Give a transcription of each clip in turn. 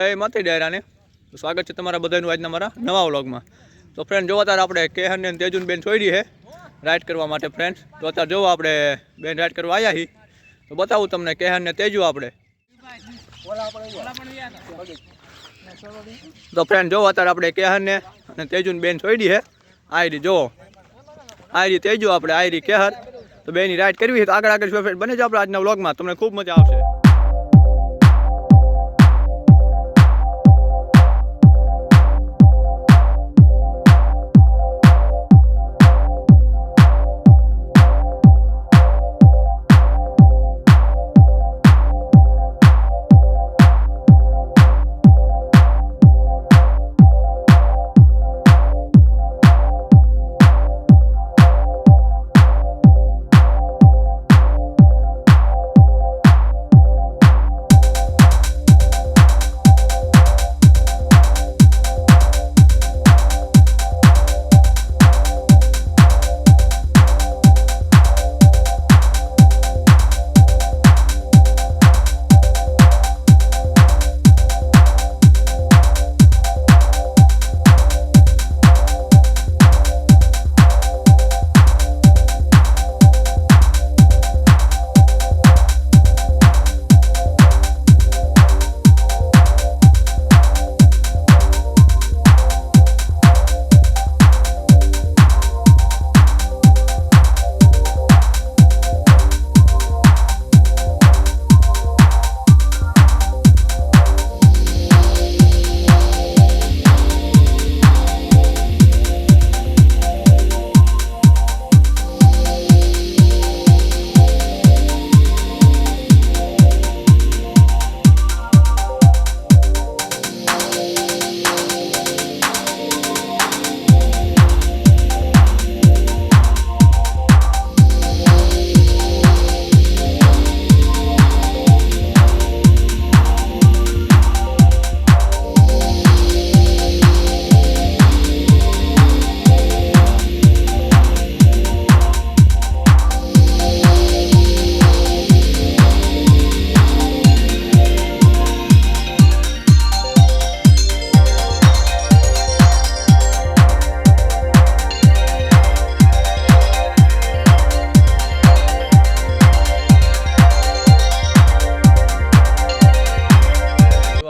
જય માતા ડાયરાને સ્વાગત છે તમારા બધાનું આજના મારા નવા વ્લોગમાં। તો ફ્રેન્ડ જોવા ત્યારે આપણે કેહન ને તેજુન બેન છોડી છે રાઈડ કરવા માટે ફ્રેન્ડ્સ। તો અત્યારે જોવો આપણે બેન રાઈડ કરવા આવ્યા છીએ તો બતાવું તમને કેહન ને તેજુ આપણે। તો ફ્રેન્ડ જોવો અત્યારે આપણે કેહન ને અને તેજુન બેન છોડી છે આયરી જોવો આયરી તેજુ આપણે આયરી કેહર। તો બેની રાઈડ કરવી છે તો આગળ ફ્રેન્ડ બને જ આપણે આજના વ્લોગમાં તમને ખૂબ મજા આવશે।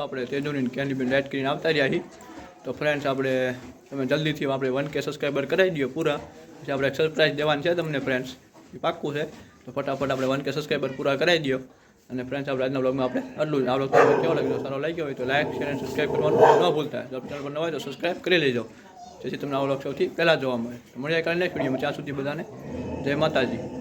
આપણે તેજુની કેની બેન રાઈડ કરીને આવતા રહ્યા છીએ। તો ફ્રેન્ડ્સ આપણે તમે જલ્દીથી આપણે 1K સબસ્ક્રાઈબર કરાવી દો પૂરા, પછી આપણે એક સરપ્રાઈઝ દેવાનું છે તમને ફ્રેન્ડ્સ, એ પાક્કું છે। તો ફટાફટ આપણે 1K સબસ્ક્રાઈબર પૂરા કરાવી દો। અને ફ્રેન્ડ્સ આપણે આજના બ્લોગમાં આપણે આટલું જ। આ બ્લોગ તમને કેવો લાગ્યો, સારો લાગ્યો હોય તો લાઈક શેર અને સબસ્ક્રાઈબ કરવાનું ન ભૂલતા। જો ચેનલ પર ન હોય તો સબસ્ક્રાઈબ કરી લેજો જેથી તમને આ બ્લોગ સૌથી પહેલાં જોવા મળે। તો મળીએ કાલે નેક્સ્ટ વિડીયોમાં, ત્યાં સુધી બધાને જય માતાજી।